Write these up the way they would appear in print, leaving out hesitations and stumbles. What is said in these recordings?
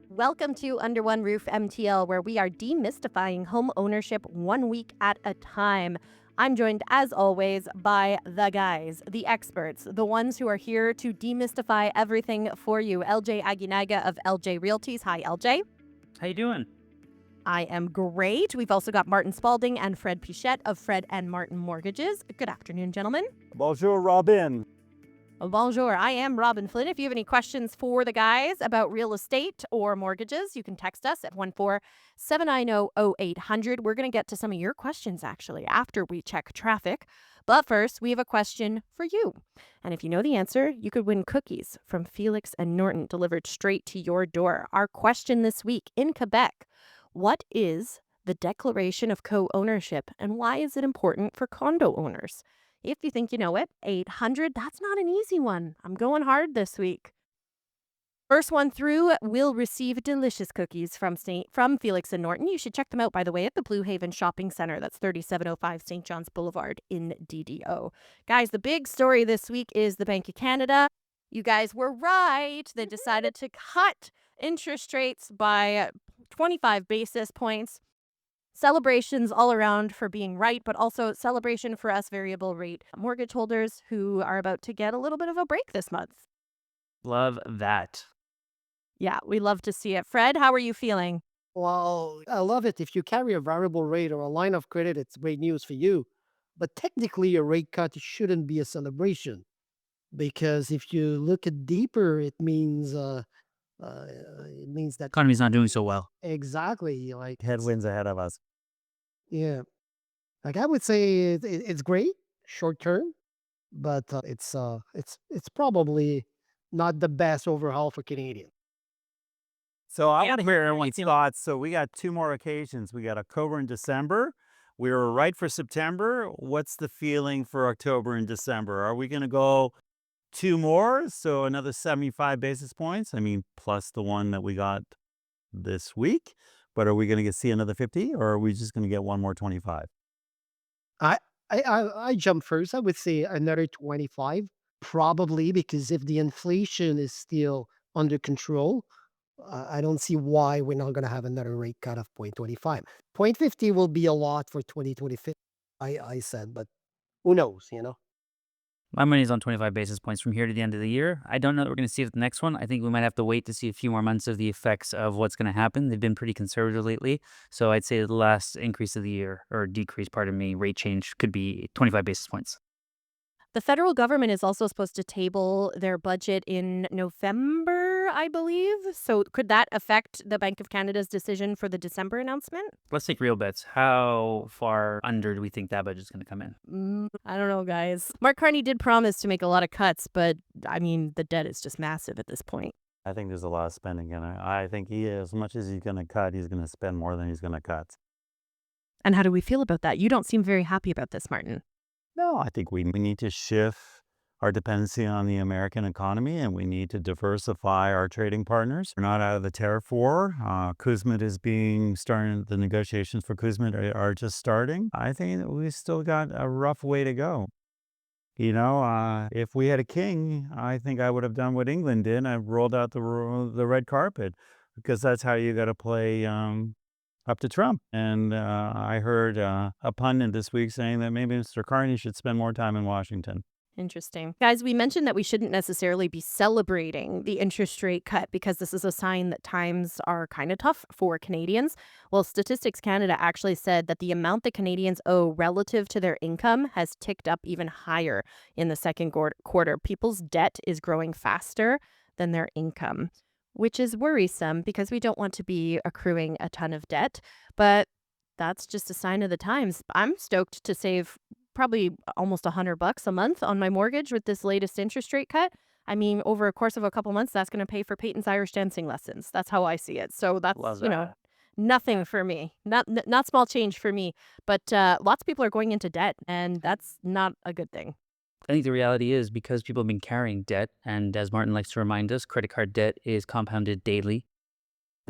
Welcome to Under One Roof MTL, where we are demystifying home ownership 1 week at a time. I'm joined, as always, by the guys, the experts, the ones who are here to demystify everything for you. LJ Aguinaga of LJ Realties. Hi, LJ. How you doing? I am great. We've also got Martin Spalding and Fred Pichette of Fred and Martin Mortgages. Good afternoon, gentlemen. Bonjour, Robin. Bonjour, I am Robin Flynn. If you have any questions for the guys about real estate or mortgages, you can text us at 14790-0800. We're going to get to some of your questions, actually, after we check traffic. But first, we have a question for you. And if you know the answer, you could win cookies from Felix and Norton delivered straight to your door. Our question this week: in Quebec, what is the Declaration of Co-Ownership, and why is it important for condo owners? If you think you know it, 800, that's not an easy one. I'm going hard this week. First one through will receive delicious cookies from Felix and Norton. You should check them out, by the way, at the Blue Haven Shopping Center. That's 3705 St. John's Boulevard in DDO. Guys, the big story this week is the Bank of Canada. You guys were right. They decided to cut interest rates by 25 basis points. Celebrations all around for being right, but also celebration for us variable rate mortgage holders who are about to get a little bit of a break this month. Love that. Yeah, we love to see it. Fred, how are you feeling? Well, I love it. If you carry a variable rate or a line of credit, it's great news for you. But technically, a rate cut shouldn't be a celebration because if you look at deeper, it means that Economy's not doing so well. exactly like Headwinds ahead of us. yeah, like I would say it's great short term, but it's probably not the best overhaul for Canadians. So I Yeah, want to hear everyone's thoughts. So we got two more occasions. We got October and December. We were right for September. What's the feeling for October and December? Are we going to go two more? So another 75 basis points? I mean, plus the one that we got this week. But are we going to see another 50, or are we just going to get one more 25? I I jump first. I would say another 25, probably because if the inflation is still under control, I don't see why we're not going to have another rate cut of 0.25. 0.50 will be a lot for 2025. I said, but who knows? My money's on 25 basis points from here to the end of the year. I don't know that we're going to see it at the next one. I think we might have to wait to see a few more months of the effects of what's going to happen. They've been pretty conservative lately. So I'd say the last increase of the year, or decrease, pardon me, rate change could be 25 basis points. The federal government is also supposed to table their budget in November, I believe. So could that affect the Bank of Canada's decision for the December announcement? Let's take real bets. How far under do we think that budget's going to come in? I don't know, guys. Mark Carney did promise to make a lot of cuts, but I mean, the debt is just massive at this point. I think there's a lot of spending. And I think as much as he's going to cut, he's going to spend more than he's going to cut. And how do we feel about that? You don't seem very happy about this, Martin. No, I think we need to shift our dependency on the American economy, and we need to diversify our trading partners. We're not out of the tariff war. Kuzmit is starting. The negotiations for Kuzmit are just starting. I think that we still got a rough way to go. If we had a king, I think I would have done what England did. I rolled out the red carpet, because that's how you got to play up to Trump. And I heard a pundit this week saying that maybe Mr. Carney should spend more time in Washington. Interesting. Guys, we mentioned that we shouldn't necessarily be celebrating the interest rate cut because this is a sign that times are kind of tough for Canadians. Well, Statistics Canada actually said that the amount that Canadians owe relative to their income has ticked up even higher in the second quarter. People's debt is growing faster than their income, which is worrisome because we don't want to be accruing a ton of debt. But that's just a sign of the times. I'm stoked to save probably almost $100 a month on my mortgage with this latest interest rate cut. I mean, over a course of a couple months, that's going to pay for Peyton's Irish dancing lessons. That's how I see it. So that's, Love that. nothing for me. Not small change for me. But lots of people are going into debt, and that's not a good thing. I think the reality is, because people have been carrying debt, and as Martin likes to remind us, credit card debt is compounded daily.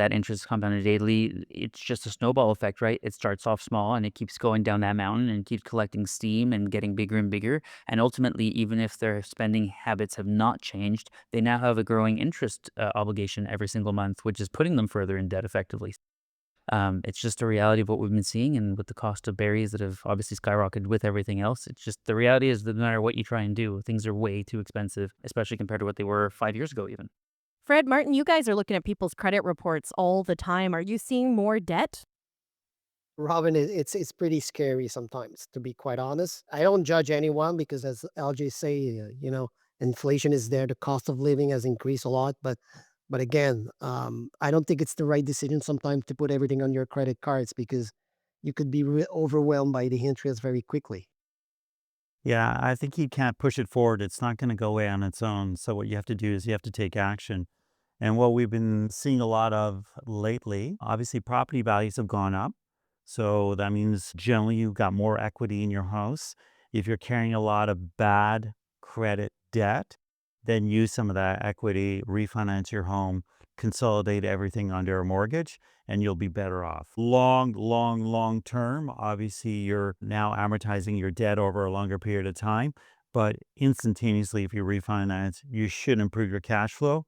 that interest compounded daily, it's just a snowball effect, right? It starts off small and it keeps going down that mountain and keeps collecting steam and getting bigger and bigger. And ultimately, even if their spending habits have not changed, they now have a growing interest obligation every single month, which is putting them further in debt effectively. It's just a reality of what we've been seeing, and with the cost of berries that have obviously skyrocketed with everything else, it's just the reality is that no matter what you try and do, things are way too expensive, especially compared to what they were 5 years ago, even. Fred, Martin, you guys are looking at people's credit reports all the time. Are you seeing more debt? Robin, it's pretty scary sometimes, to be quite honest. I don't judge anyone because, as LJ say, inflation is there. The cost of living has increased a lot, but again, I don't think it's the right decision sometimes to put everything on your credit cards because you could be overwhelmed by the interest very quickly. Yeah, I think you can't push it forward. It's not going to go away on its own. So what you have to do is you have to take action. And what we've been seeing a lot of lately, obviously property values have gone up. So that means generally you've got more equity in your house. If you're carrying a lot of bad credit debt, then use some of that equity, refinance your home, consolidate everything under a mortgage, and you'll be better off. Long term, obviously you're now amortizing your debt over a longer period of time. But instantaneously, if you refinance, you should improve your cash flow,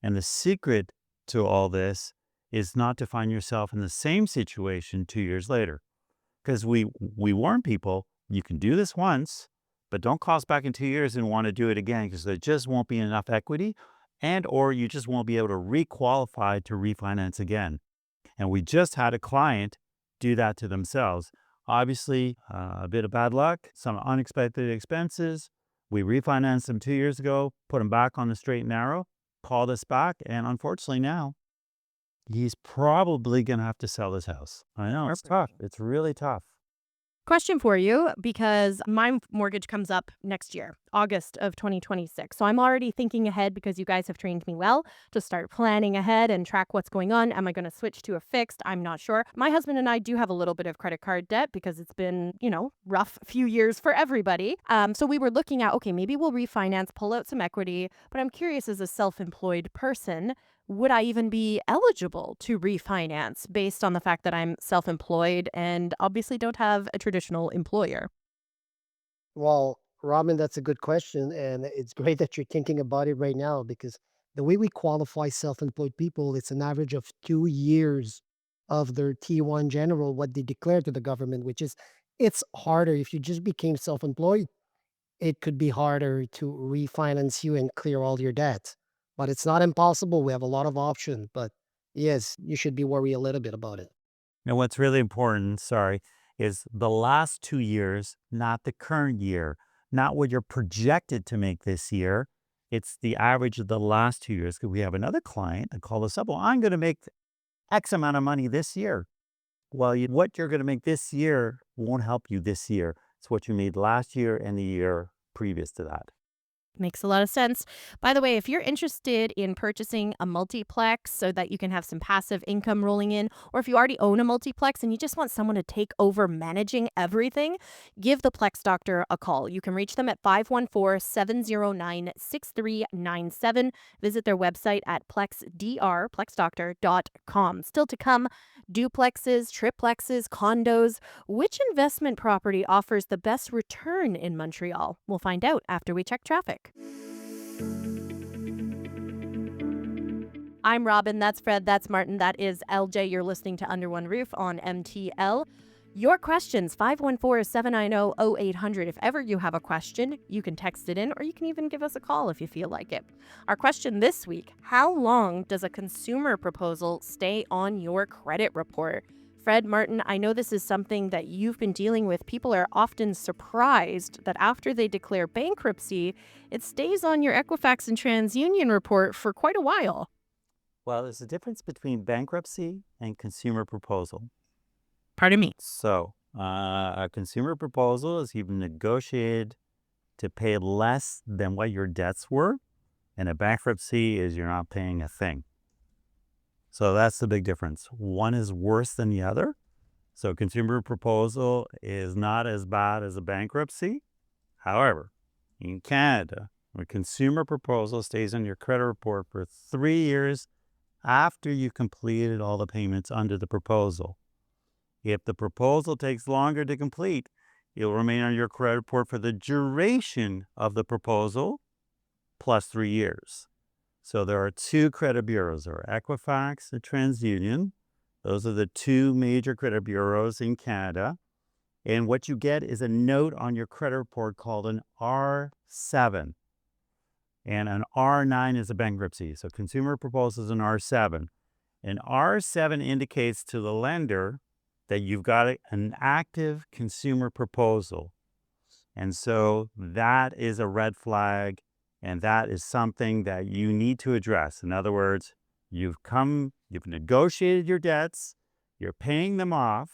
and the secret to all this is not to find yourself in the same situation 2 years later. Because we warn people, you can do this once, but don't call us back in 2 years and want to do it again because there just won't be enough equity and or you just won't be able to requalify to refinance again. And we just had a client do that to themselves. Obviously, a bit of bad luck, some unexpected expenses. We refinanced them 2 years ago, put them back on the straight and narrow, called us back, and unfortunately now he's probably going to have to sell his house. I know it's tough. It's really tough. Question for you, because my mortgage comes up next year, August of 2026. So I'm already thinking ahead because you guys have trained me well to start planning ahead and track what's going on. Am I going to switch to a fixed? I'm not sure. My husband and I do have a little bit of credit card debt because it's been, rough few years for everybody. So we were looking at, okay, maybe we'll refinance, pull out some equity. But I'm curious, as a self-employed person, would I even be eligible to refinance based on the fact that I'm self-employed and obviously don't have a traditional employer? Well, Robin, that's a good question. And it's great that you're thinking about it right now because the way we qualify self employed people, it's an average of 2 years of their T1 general, what they declare to the government, which is it's harder. If you just became self employed, it could be harder to refinance you and clear all your debt. But it's not impossible. We have a lot of options. But yes, you should be worried a little bit about it. And what's really important, sorry, is the last 2 years, not the current year, not what you're projected to make this year. It's the average of the last 2 years. Because we have another client that called us up. Well, I'm going to make X amount of money this year. Well, what you're going to make this year won't help you this year. It's what you made last year and the year previous to that. Makes a lot of sense. By the way, if you're interested in purchasing a multiplex so that you can have some passive income rolling in, or if you already own a multiplex and you just want someone to take over managing everything, give the Plex Doctor a call. You can reach them at 514-709-6397. Visit their website at plexdoctor.com. Still to come, duplexes, triplexes, condos. Which investment property offers the best return in Montreal? We'll find out after we check traffic. I'm Robin, that's Fred, that's Martin, that is LJ. You're listening to Under One Roof on MTL. Your questions, 514-790-0800. If ever you have a question, you can text it in or you can even give us a call if you feel like it. Our question this week, how long does a consumer proposal stay on your credit report? Fred, Martin, I know this is something that you've been dealing with. People are often surprised that after they declare bankruptcy, it stays on your Equifax and TransUnion report for quite a while. Well, there's a difference between bankruptcy and consumer proposal. Pardon me. So, a consumer proposal is you've negotiated to pay less than what your debts were, and a bankruptcy is you're not paying a thing. So that's the big difference. One is worse than the other. So consumer proposal is not as bad as a bankruptcy. However, in Canada, a consumer proposal stays on your credit report for 3 years after you completed all the payments under the proposal. If the proposal takes longer to complete, it will remain on your credit report for the duration of the proposal plus 3 years. So there are two credit bureaus. There are Equifax and TransUnion. Those are the two major credit bureaus in Canada. And what you get is a note on your credit report called an R7. And an R9 is a bankruptcy. So consumer proposal is an R7. An R7 indicates to the lender that you've got an active consumer proposal. And so that is a red flag, and that is something that you need to address. In other words, you've negotiated your debts, you're paying them off.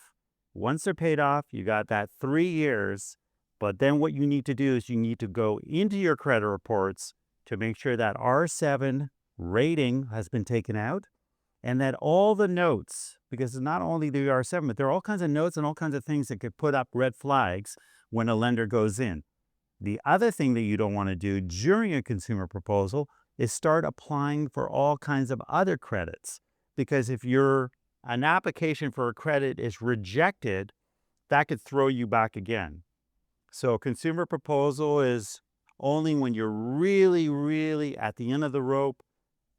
Once they're paid off, you got that 3 years. But then what you need to do is you need to go into your credit reports to make sure that R7 rating has been taken out, and that all the notes, because it's not only the R7, but there are all kinds of notes and all kinds of things that could put up red flags when a lender goes in. The other thing that you don't want to do during a consumer proposal is start applying for all kinds of other credits. Because if an application for a credit is rejected, that could throw you back again. So a consumer proposal is only when you're really, really at the end of the rope,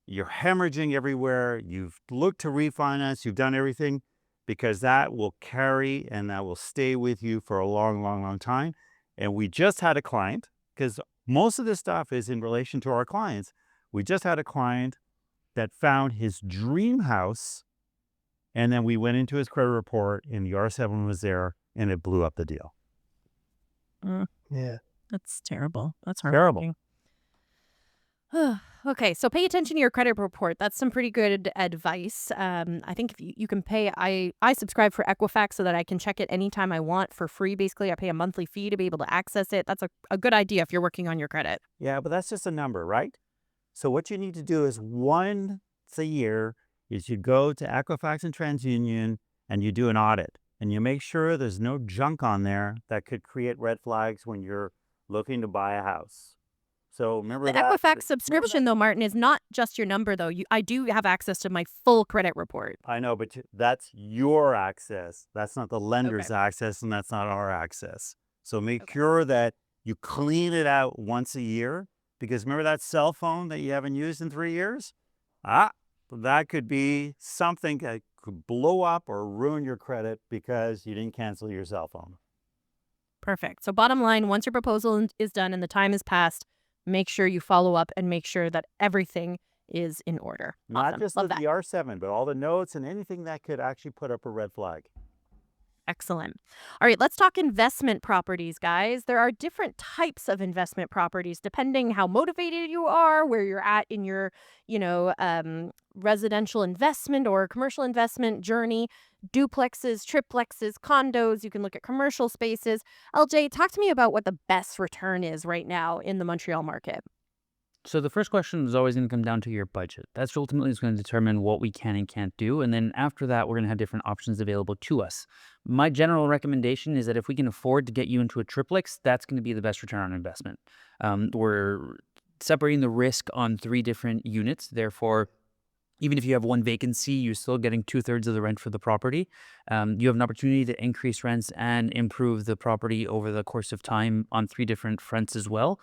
you're hemorrhaging everywhere, you've looked to refinance, you've done everything, because that will carry and that will stay with you for a long, long, long time. And we just had a client, because most of this stuff is in relation to our clients. We just had a client that found his dream house, and then we went into his credit report and the R7 was there, and it blew up the deal. Yeah. That's terrible. That's Terrible. heartbreaking. Okay, so pay attention to your credit report. That's some pretty good advice. I think if you can pay, I subscribe for Equifax so that I can check it anytime I want for free. Basically, I pay a monthly fee to be able to access it. That's a good idea if you're working on your credit. Yeah, but that's just a number, right? So what you need to do is once a year is you go to Equifax and TransUnion and you do an audit, and you make sure there's no junk on there that could create red flags when you're looking to buy a house. So remember The that. Equifax subscription, though, Martin, is not just your number, though. I do have access to my full credit report. I know, but that's your access. That's not the Okay. lender's access, and that's not our access. So make Okay. sure that you clean it out once a year, because remember that cell phone that you haven't used in 3 years? That could be something that could blow up or ruin your credit because you didn't cancel your cell phone. Perfect. So bottom line, once your proposal is done and the time has passed, make sure you follow up and make sure that everything is in order. Not Awesome. just Love the that. R7, but all the notes and anything that could actually put up a red flag. Excellent. All right, let's talk investment properties, guys. There are different types of investment properties depending how motivated you are, where you're at in your, residential investment or commercial investment journey. Duplexes, triplexes, condos. You can look at commercial spaces. LJ, talk to me about what the best return is right now in the Montreal market. So the first question is always going to come down to your budget. That's ultimately is going to determine what we can and can't do. And then after that, we're going to have different options available to us. My general recommendation is that if we can afford to get you into a triplex, that's going to be the best return on investment. We're separating the risk on 3 different units. Therefore, even if you have one vacancy, you're still getting 2/3 of the rent for the property. You have an opportunity to increase rents and improve the property over the course of time on 3 different fronts as well.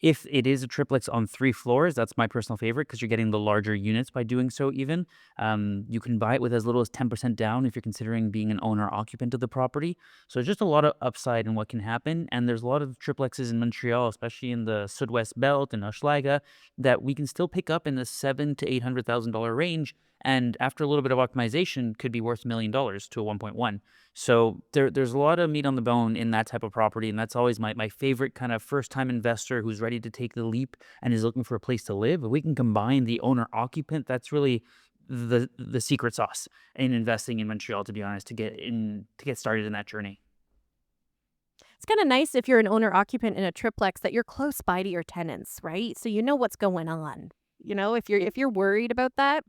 If it is a triplex on 3 floors, that's my personal favorite because you're getting the larger units by doing so even. You can buy it with as little as 10% down if you're considering being an owner-occupant of the property. So just a lot of upside in what can happen. And there's a lot of triplexes in Montreal, especially in the Sud-West Belt and Hochelaga, that we can still pick up in the $700,000 to $800,000 range. And after a little bit of optimization, could be worth $1 million to a 1.1. So there's a lot of meat on the bone in that type of property, and that's always my favorite kind of first-time investor who's ready to take the leap and is looking for a place to live. If we can combine the owner-occupant, that's really the secret sauce in investing in Montreal, to be honest, to get started in that journey. It's kind of nice if you're an owner occupant in a triplex that you're close by to your tenants, right? So you know what's going on. If you're worried about that.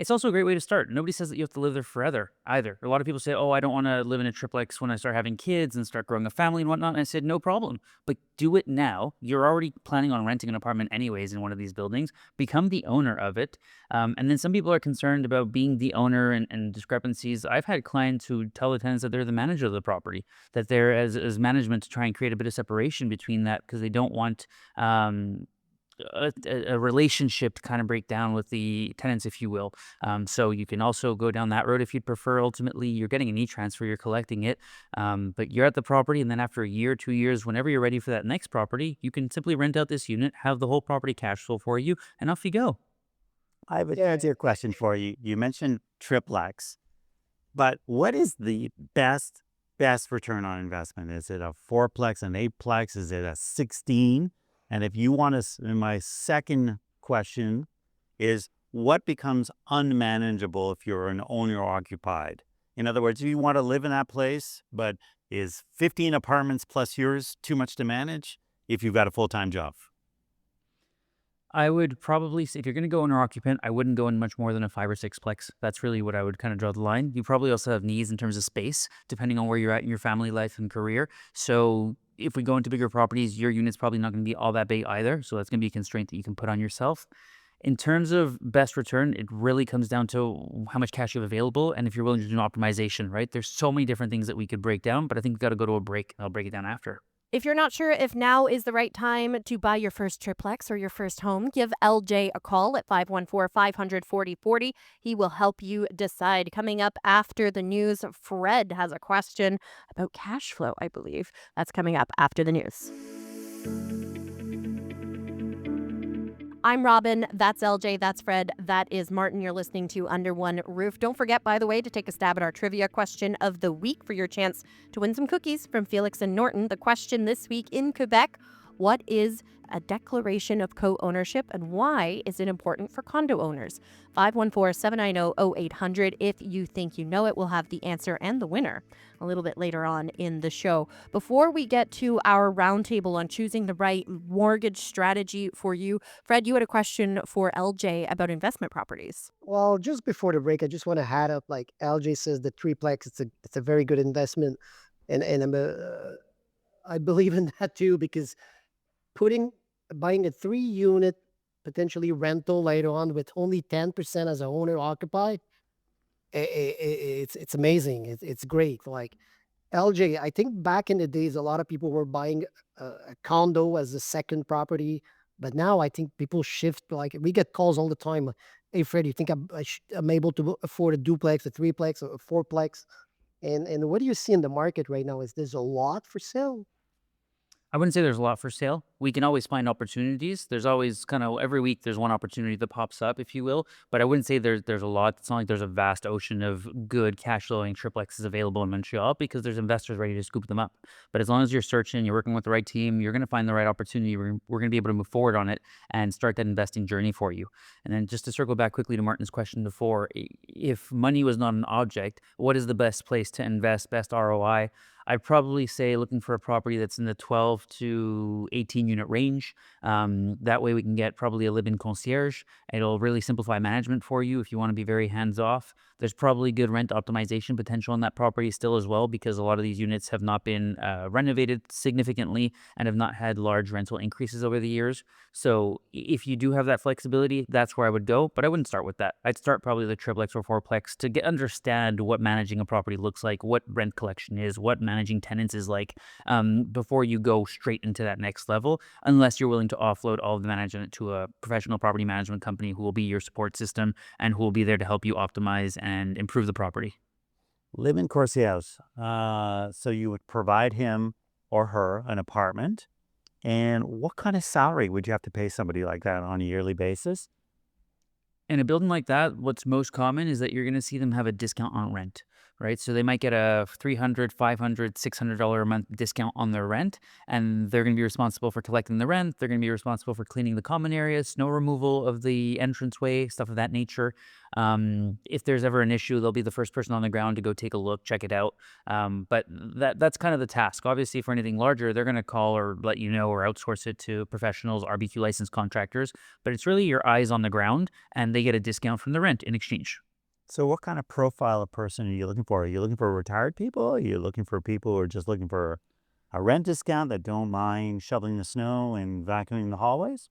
It's also a great way to start. Nobody says that you have to live there forever either. A lot of people say, "Oh, I don't want to live in a triplex when I start having kids and start growing a family and whatnot." And I said, "No problem, but do it now. You're already planning on renting an apartment anyways in one of these buildings. Become the owner of it." And then some people are concerned about being the owner and discrepancies. I've had clients who tell the tenants that they're the manager of the property, that they're as management to try and create a bit of separation between that because they don't want um, a relationship to kind of break down with the tenants, if you will. So you can also go down that road if you'd prefer. Ultimately, you're getting an e-transfer, you're collecting it, but you're at the property, and then after a year, 2 years, whenever you're ready for that next property, you can simply rent out this unit, have the whole property cash flow for you, and off you go. I have a easier question for you. You mentioned triplex, but what is the best return on investment? Is it a fourplex, an eightplex? Is it a 16? And if you want to, and my second question is what becomes unmanageable if you're an owner occupied? In other words, you want to live in that place, but is 15 apartments plus yours too much to manage if you've got a full-time job? I would probably say if you're going to go owner occupant, I wouldn't go in much more than a 5 or 6 plex. That's really what I would kind of draw the line. You probably also have needs in terms of space, depending on where you're at in your family life and career. So if we go into bigger properties, your unit's probably not going to be all that big either. So that's going to be a constraint that you can put on yourself. In terms of best return, it really comes down to how much cash you have available and if you're willing to do an optimization, right? There's so many different things that we could break down, but I think we've got to go to a break and I'll break it down after. If you're not sure if now is the right time to buy your first triplex or your first home, give LJ a call at 514-500-4040. He will help you decide. Coming up after the news, Fred has a question about cash flow, I believe. That's coming up after the news. I'm Robin. That's LJ. That's Fred. That is Martin. You're listening to Under One Roof. Don't forget, by the way, to take a stab at our trivia question of the week for your chance to win some cookies from Felix and Norton. The question this week in Quebec: what is a declaration of co-ownership and why is it important for condo owners? 514-790-0800. If you think you know it, we'll have the answer and the winner a little bit later on in the show. Before we get to our roundtable on choosing the right mortgage strategy for you, Fred, you had a question for LJ about investment properties. Well, just before the break, I just want to add up. Like LJ says, the triplex it's a very good investment, and I believe in that too because putting buying a 3 unit potentially rental later on with only 10% as a owner occupied, it's amazing. It's great. Like LJ, I think back in the days, a lot of people were buying a condo as a second property, but now I think people shift. Like we get calls all the time. Hey, Fred, you think I'm able to afford a duplex, a threeplex, a fourplex? And what do you see in the market right now? Is there's a lot for sale? I wouldn't say there's a lot for sale. We can always find opportunities. There's always kind of every week there's one opportunity that pops up, if you will. But I wouldn't say there's a lot. It's not like there's a vast ocean of good cash flowing triplexes available in Montreal because there's investors ready to scoop them up. But as long as you're searching, you're working with the right team, you're going to find the right opportunity. We're going to be able to move forward on it and start that investing journey for you. And then just to circle back quickly to Martin's question before, if money was not an object, what is the best place to invest, best ROI? I'd probably say looking for a property that's in the 12 to 18 unit range. That way we can get probably a live-in concierge. It'll really simplify management for you if you want to be very hands-off. There's probably good rent optimization potential on that property still as well because a lot of these units have not been renovated significantly and have not had large rental increases over the years. So if you do have that flexibility, that's where I would go. But I wouldn't start with that. I'd start probably the triplex or fourplex to understand what managing a property looks like, what rent collection is, what managing tenants is like, before you go straight into that next level, unless you're willing to offload all of the management to a professional property management company who will be your support system and who will be there to help you optimize and improve the property. Live-in concierge. So you would provide him or her an apartment. And what kind of salary would you have to pay somebody like that on a yearly basis? In a building like that, what's most common is that you're going to see them have a discount on rent, right? So they might get a $300, $500, $600 a month discount on their rent, and they're going to be responsible for collecting the rent. They're going to be responsible for cleaning the common areas, snow removal of the entranceway, stuff of that nature. If there's ever an issue, they'll be the first person on the ground to go take a look, check it out. But that's kind of the task. Obviously, for anything larger, they're going to call or let you know or outsource it to professionals, RBQ licensed contractors. But it's really your eyes on the ground, and they get a discount from the rent in exchange. So what kind of profile of person are you looking for? Are you looking for retired people? Are you looking for people who are just looking for a rent discount that don't mind shoveling the snow and vacuuming the hallways?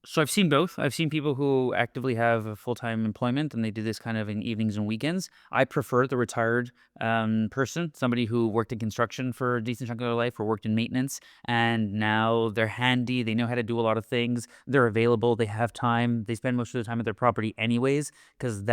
So I've seen both. I've seen people who actively have a full-time employment and they do this kind of in evenings and weekends. I prefer the retired person, somebody who worked in construction for a decent chunk of their life or worked in maintenance, and now they're handy. They know how to do a lot of things. They're available. They have time. They spend most of the time at their property anyways, because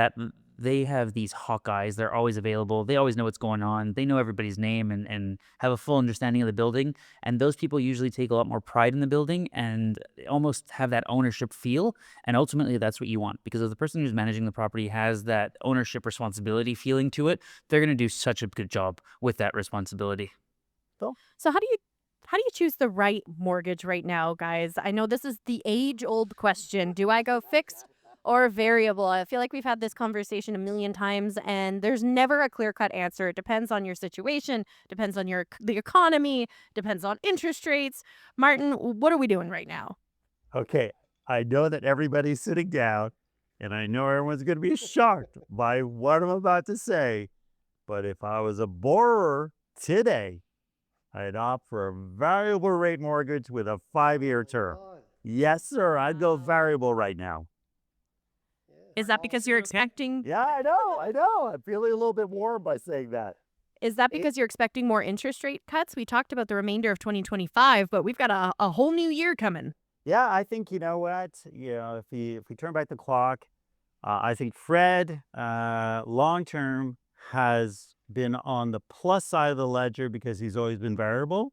they have these hawk eyes. They're always available. They always know what's going on. They know everybody's name and have a full understanding of the building. And those people usually take a lot more pride in the building and almost have that ownership feel. And ultimately, that's what you want, because if the person who's managing the property has that ownership responsibility feeling to it, they're going to do such a good job with that responsibility. Phil? So how do you choose the right mortgage right now, guys? I know this is the age-old question. Do I go fixed or variable? I feel like we've had this conversation a million times and there's never a clear-cut answer. It depends on your situation, depends on the economy, depends on interest rates. Martin, what are we doing right now? Okay, I know that everybody's sitting down, and I know everyone's going to be shocked by what I'm about to say. But if I was a borrower today, I'd opt for a variable rate mortgage with a 5-year term. Yes, sir. I'd go variable right now. Is that because you're expecting Yeah, I know. I know. I'm feeling a little bit warm by saying that. is that because you're expecting more interest rate cuts? We talked about the remainder of 2025, but we've got a whole new year coming. Yeah, I think you know what. If we turn back the clock, I think Fred, long term, has been on the plus side of the ledger because he's always been variable.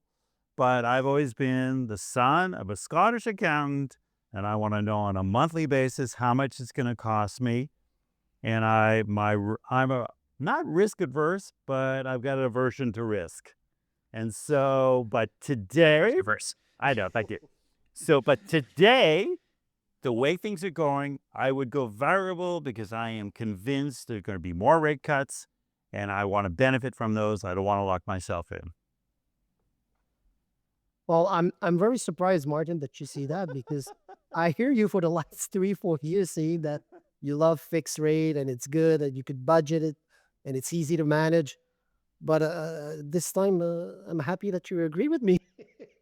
But I've always been the son of a Scottish accountant, and I want to know on a monthly basis how much it's going to cost me. And I'm a not risk adverse, but I've got an aversion to risk. And so, but today, Reverse. I know, thank you. So, but today, the way things are going, I would go variable because I am convinced there are going to be more rate cuts and I want to benefit from those. I don't want to lock myself in. Well, I'm very surprised, Martin, that you see that because I hear you for the last 3, 4 years saying that you love fixed rate and it's good and you could budget it and it's easy to manage. But this time, I'm happy that you agree with me.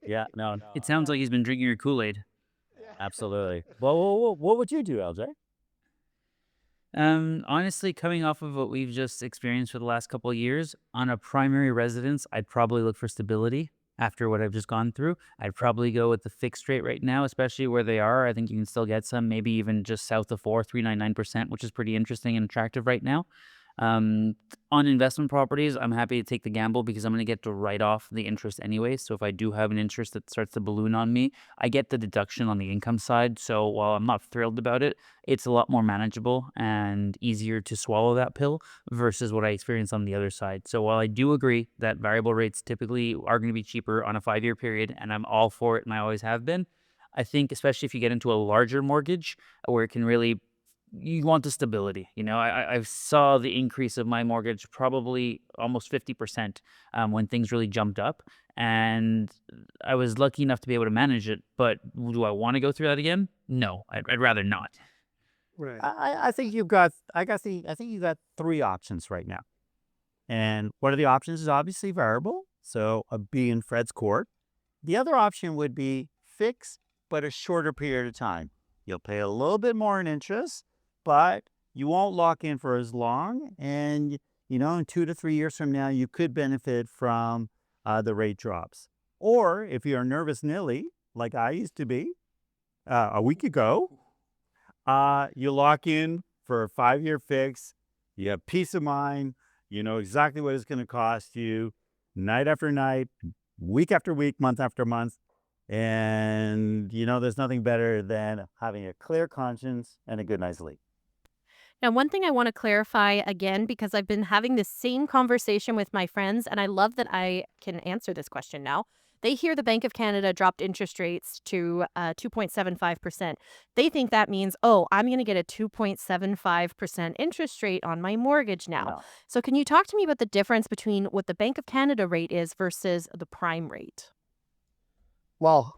Yeah, no, It sounds like he's been drinking your Kool-Aid. absolutely. Well, what would you do, LJ? Honestly, coming off of what we've just experienced for the last couple of years, on a primary residence, I'd probably look for stability after what I've just gone through. I'd probably go with the fixed rate right now, especially where they are. I think you can still get some, maybe even just south of 3.99%, which is pretty interesting and attractive right now. Um, on investment properties, I'm happy to take the gamble because I'm going to get to write off the interest anyway. So if I do have an interest that starts to balloon on me, I get the deduction on the income side. So while I'm not thrilled about it, it's a lot more manageable and easier to swallow that pill versus what I experienced on the other side. So while I do agree that variable rates typically are going to be cheaper on a 5-year period, and I'm all for it and I always have been, I think especially if you get into a larger mortgage where it can really you want the stability. I saw the increase of my mortgage probably almost 50% when things really jumped up, and I was lucky enough to be able to manage it. But do I want to go through that again? No, I'd rather not. Right. I think you've got 3 options right now. And one of the options is obviously variable. So a B in Fred's court. The other option would be fixed, but a shorter period of time. You'll pay a little bit more in interest, but you won't lock in for as long. And, in 2 to 3 years from now, you could benefit from the rate drops. Or if you're nervous Nilly, like I used to be a week ago, you lock in for a 5-year fix. You have peace of mind. You know exactly what it's going to cost you night after night, week after week, month after month. And, there's nothing better than having a clear conscience and a good night's sleep. Now, one thing I want to clarify again, because I've been having this same conversation with my friends, and I love that I can answer this question now. They hear the Bank of Canada dropped interest rates to 2.75%. They think that means, oh, I'm going to get a 2.75% interest rate on my mortgage now. No. So, can you talk to me about the difference between what the Bank of Canada rate is versus the prime rate? Well,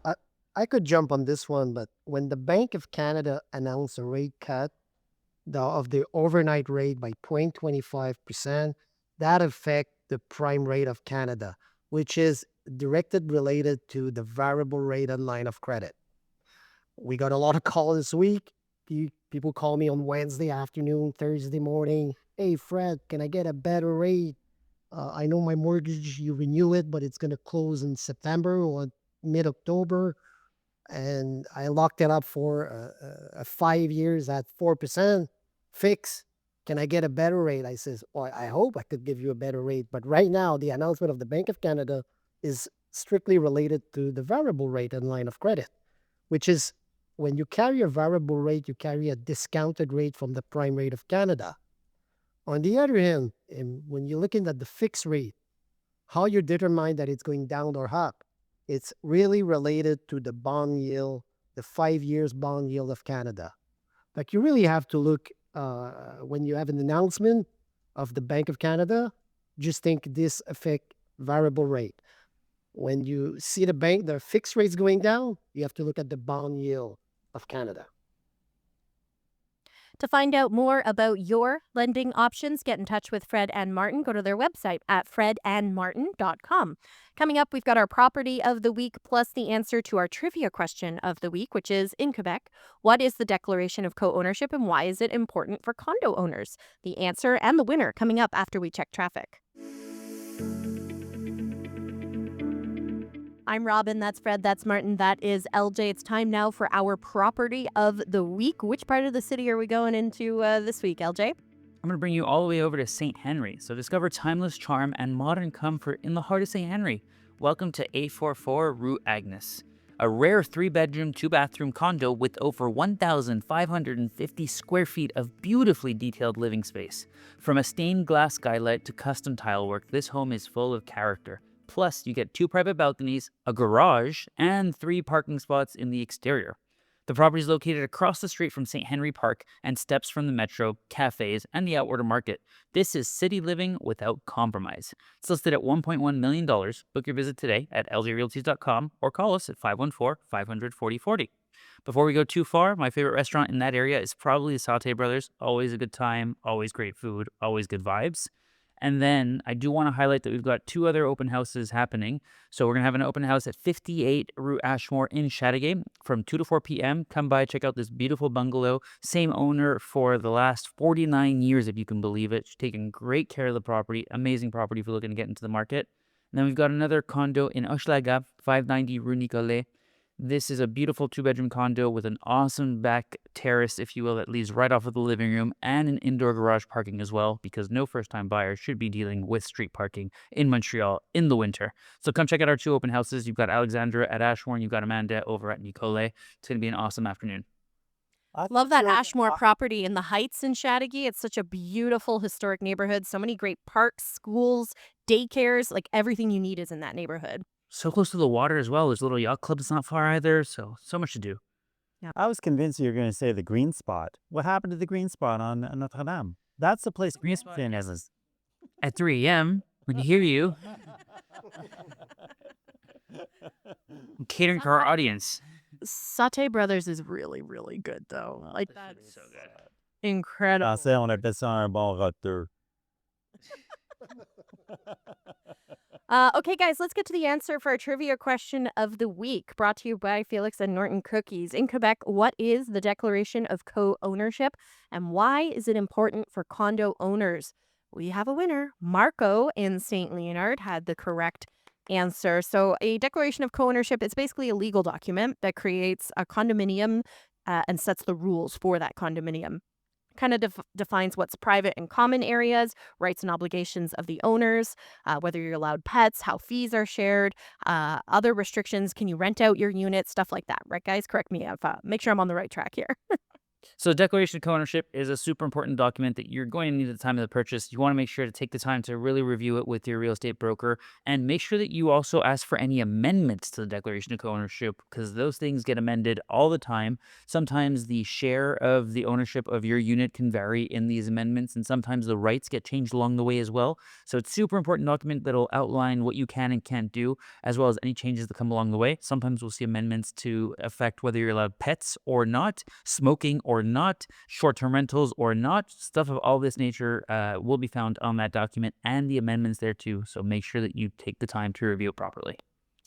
I could jump on this one, but when the Bank of Canada announced a rate cut of the overnight rate by 0.25%, that affect the prime rate of Canada, which is directed related to the variable rate on line of credit. We got a lot of calls this week. People call me on Wednesday afternoon, Thursday morning. Hey, Fred, can I get a better rate? I know my mortgage, you renew it, but it's going to close in September or mid October. And I locked it up for 5 years at 4% fix. Can I get a better rate? I says, well, I hope I could give you a better rate. But right now, the announcement of the Bank of Canada is strictly related to the variable rate and line of credit, which is when you carry a variable rate, you carry a discounted rate from the prime rate of Canada. On the other hand, when you're looking at the fixed rate, how you determine that it's going down or up, it's really related to the bond yield, the 5 years bond yield of Canada. Like you really have to look when you have an announcement of the Bank of Canada, just think this affect variable rate. When you see the fixed rates going down, you have to look at the bond yield of Canada. To find out more about your lending options, get in touch with Fred and Martin. Go to their website at fredandmartin.com. Coming up, we've got our property of the week plus the answer to our trivia question of the week, which is in Quebec, what is the declaration of co-ownership and why is it important for condo owners? The answer and the winner coming up after we check traffic. I'm Robin, that's Fred, that's Martin, that is LJ. It's time now for our property of the week. Which part of the city are we going into this week, LJ? I'm going to bring you all the way over to St. Henry. So discover timeless charm and modern comfort in the heart of St. Henry. Welcome to A44 Rue Agnes, a rare 3-bedroom, 2-bathroom condo with over 1,550 square feet of beautifully detailed living space. From a stained glass skylight to custom tile work, this home is full of character. Plus, you get 2 private balconies, a garage, and 3 parking spots in the exterior. The property is located across the street from St. Henry Park and steps from the metro, cafes, and the Outwater Market. This is city living without compromise. It's listed at $1.1 million. Book your visit today at ljrealties.com or call us at 514-500-4040. Before we go too far, my favorite restaurant in that area is probably the Sauté Brothers. Always a good time, always great food, always good vibes. And then I do want to highlight that we've got 2 other open houses happening. So we're going to have an open house at 58 Rue Ashmore in Chateauguay from 2 to 4 p.m. Come by, check out this beautiful bungalow. Same owner for the last 49 years, if you can believe it. She's taking great care of the property. Amazing property if you're looking to get into the market. And then we've got another condo in Hochelaga, 590 Rue Nicolet. This is a beautiful 2-bedroom condo with an awesome back terrace, if you will, that leads right off of the living room and an indoor garage parking as well, because no first-time buyer should be dealing with street parking in Montreal in the winter. So come check out our 2 open houses. You've got Alexandra at Ashmore and you've got Amanda over at Nicolet. It's going to be an awesome afternoon. Love that Ashmore property in the Heights in Chateauguay. It's such a beautiful historic neighborhood. So many great parks, schools, daycares, like everything you need is in that neighborhood. So close to the water as well. There's a little yacht club that's not far either. So much to do. I was convinced you were going to say the green spot. What happened to the green spot on Notre Dame? That's the place Green spot in is at 3 a.m. We can hear you. I'm catering to our audience. Sauté Brothers is really, really good, though. Like, that's so good. Incredible. Français, on appelle ça un bon roteur. Okay, guys, let's get to the answer for our trivia question of the week, brought to you by Felix and Norton Cookies. In Quebec, what is the declaration of co-ownership, and why is it important for condo owners? We have a winner. Marco in St. Leonard had the correct answer. So a declaration of co-ownership is basically a legal document that creates a condominium and sets the rules for that condominium. Kind of defines what's private and common areas, rights and obligations of the owners, whether you're allowed pets, how fees are shared, other restrictions, can you rent out your unit, stuff like that. Right, guys? Correct me if make sure I'm on the right track here. So declaration of co-ownership is a super important document that you're going to need at the time of the purchase. You want to make sure to take the time to really review it with your real estate broker and make sure that you also ask for any amendments to the declaration of co-ownership because those things get amended all the time. Sometimes the share of the ownership of your unit can vary in these amendments and sometimes the rights get changed along the way as well. So it's a super important document that'll outline what you can and can't do as well as any changes that come along the way. Sometimes we'll see amendments to affect whether you're allowed pets or not, smoking or not, short-term rentals or not. Stuff of all this nature will be found on that document and the amendments there too. So make sure that you take the time to review it properly.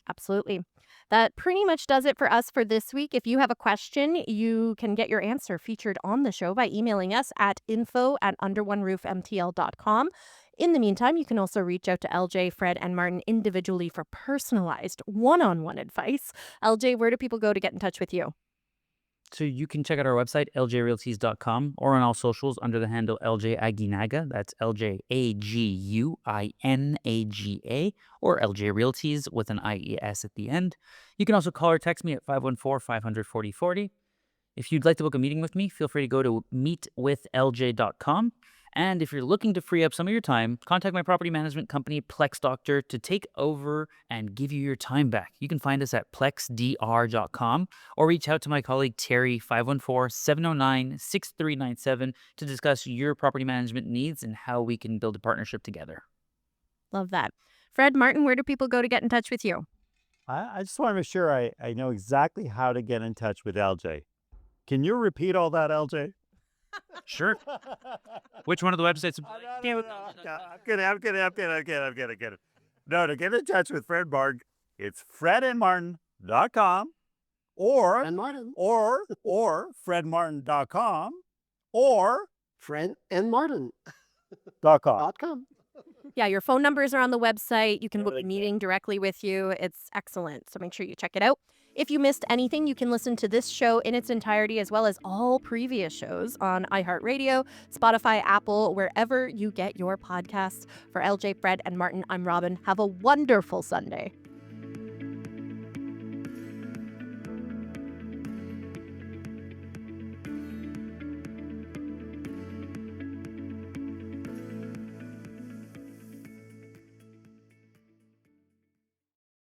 Absolutely. That pretty much does it for us for this week. If you have a question, you can get your answer featured on the show by emailing us at info@underoneroofmtl.com. In the meantime, you can also reach out to LJ, Fred, and Martin individually for personalized one-on-one advice. LJ, where do people go to get in touch with you? So you can check out our website, ljrealties.com, or on all socials under the handle LJ Aguinaga. That's LJAGUINAGA, or LJ Realties with an IES at the end. You can also call or text me at 514-500-4040. If you'd like to book a meeting with me, feel free to go to meetwithlj.com. And if you're looking to free up some of your time, contact my property management company, Plex Doctor, to take over and give you your time back. You can find us at plexdr.com or reach out to my colleague Terry 514-709-6397 to discuss your property management needs and how we can build a partnership together. Love that. Fred, Martin, where do people go to get in touch with you? I just want to make sure I know exactly how to get in touch with LJ. Can you repeat all that, LJ? Sure. Which one of the websites? No. I'm kidding. No, to get in touch with Fred Martin, it's fredandmartin.com or And Martin. or fredmartin.com or Friendandmartin.com. .com. Yeah, your phone numbers are on the website. You can book a Everything's there. meeting directly with you. It's excellent. So make sure you check it out. If you missed anything, you can listen to this show in its entirety as well as all previous shows on iHeartRadio, Spotify, Apple, wherever you get your podcasts. For LJ, Fred, and Martin, I'm Robin. Have a wonderful Sunday.